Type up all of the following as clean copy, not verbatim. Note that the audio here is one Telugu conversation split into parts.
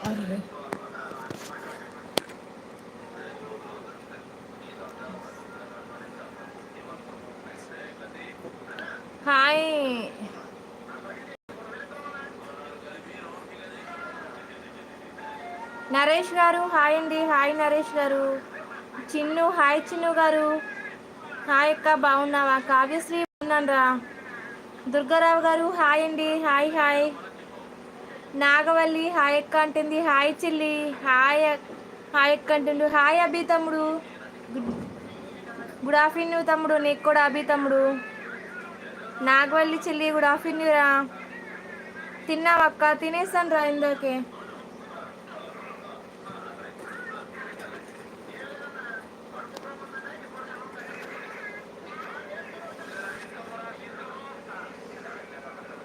అరే హాయ్ నరేష్ గారు, హాయ్ అండి. హాయ్ నరేష్ గారు. చిన్ను, హాయ్ చిన్ను గారు. హాయ్ అక్క, బాగున్నావా? కావ్యశ్రీ బాగున్నాను రా. దుర్గారావు గారు హాయ్ అండి. Hi hi. నాగవల్లి హాయ్ అక్క అంటుంది. హాయ్ చెల్లి. హాయ్ హాయ్ అక్క అంటుండు. హాయ్ అభి తమ్ముడు. గుడ్ గుడ్ ఆఫ్టర్నూన్ తమ్ముడు. నీకు కూడా అభి తమ్ముడు. నాగవల్లి చెల్లి గుడ్ ఆఫ్టర్నూన్ రా. తిన్నావక్క? తినేసాను రా ఇందాకే.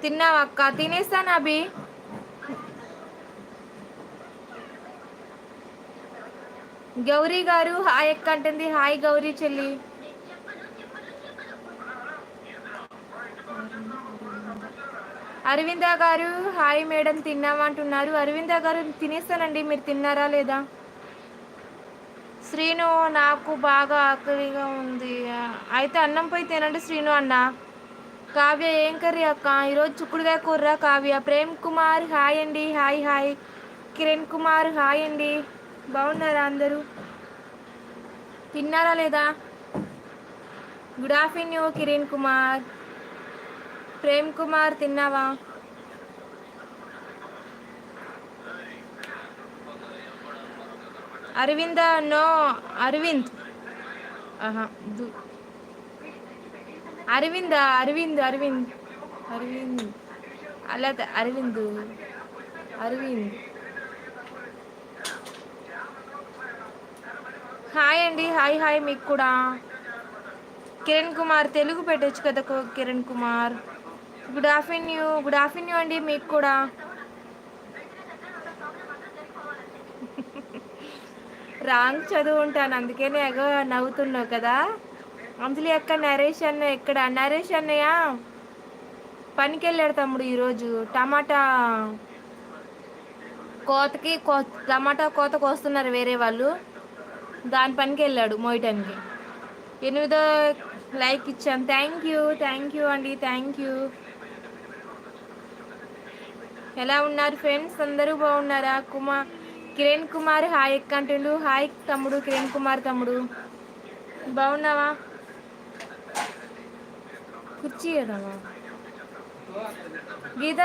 తిన్నావక్క? తినేసాను అభి. గౌరీ గారు హాయ్ అక్క అంటుంది. హాయ్ గౌరీ చెల్లి. అరవింద గారు హాయ్ మేడం, తిన్నావా అంటున్నారు. అరవింద గారు తినేస్తానండి, మీరు తిన్నారా లేదా? శ్రీను నాకు బాగా ఆకలిగా ఉంది. అయితే అన్నం పోయి తినండి శ్రీను అన్న. కావ్య ఏం కర్రీ అక్క? ఈరోజు చుక్కుడుగా కూర్రా కావ్య. ప్రేమ్ కుమార్ హాయ్ అండి. Hi hi. Kiran Kumar hi అండి. బాగున్నారా అందరూ? తిన్నారా లేదా? Good afternoon Kiran Kumar. ప్రేమ్ కుమార్ తిన్నావా? అరవింద నో అరవింద్. ఆహా అరవింద్ అరవింద్ అరవింద్ అరవింద్ అలా అరవింద్ అరవింద్. హాయ్ అండి. హాయ్ హాయ్ మీకు కూడా. కిరణ్ కుమార్ తెలుగు పెట్టచ్చు కదా Kiran Kumar. Good afternoon. Good afternoon అండి మీకు కూడా. రాంగ్ చదువు ఉంటాను, అందుకనే ఎగో నవ్వుతున్నావు కదా. అంజలి అక్క నరేష్ అన్న ఎక్కడ? నరేష్ అన్నయ్య పనికి వెళ్ళాడు తమ్ముడు ఈరోజు. టమాటా కోతకి టమాటా కోతకు వస్తున్నారు వేరే వాళ్ళు, దాని పనికి వెళ్ళాడు మోయటానికి. 8వ లైక్ ఇచ్చాను. థ్యాంక్ యూ అండి. Thank you. ఎలా ఉన్నారు ఫ్రెండ్స్? అందరూ బాగున్నారా? కిరణ్ కుమార్ హాయ్ ఎక్క అంటుండు. హాయ్ తమ్ముడు కిరణ్ కుమార్ తమ్ముడు, బాగున్నావా? కుర్చీ ఏదమ్మా గీత.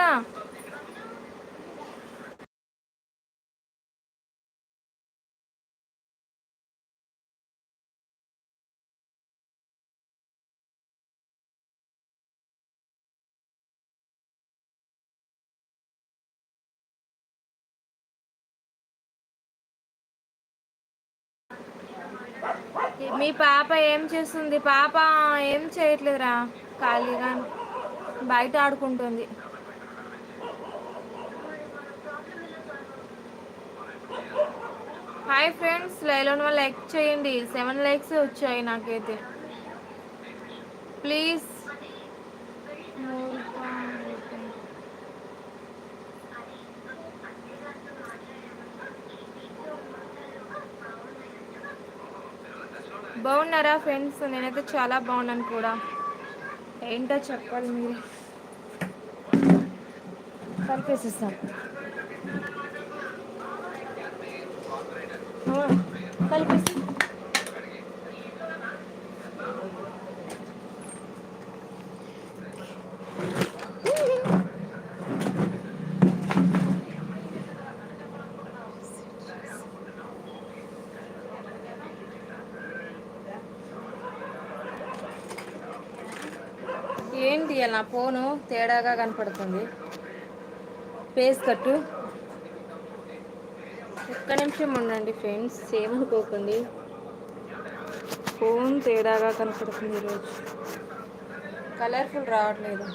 మీ పాప ఏం చేస్తుంది? పాప ఏం చేయట్లేదురా, ఖాళీగా బయట ఆడుకుంటుంది. హాయ్ ఫ్రెండ్స్, లైవ్లో లైక్ చేయండి. 7 లైక్స్ వచ్చాయి నాకైతే. ప్లీజ్. బాగున్నారా ఫ్రెండ్స్? నేనైతే చాలా బాగున్నాను కూడా. ఏంటో చెప్పాలి మీరు. కలిపేసిస్తాం. కలిపేసి ఏంటి అలా ఫోను తేడాగా కనపడుతుంది? ఫేస్ కట్టు. ఒక్క నిమిషం ఉండండి ఫ్రెండ్స్, ఏమనుకోకండి. ఫోన్ తేడాగా కనపడుతుంది ఈరోజు, కలర్ఫుల్ రావట్లేదు.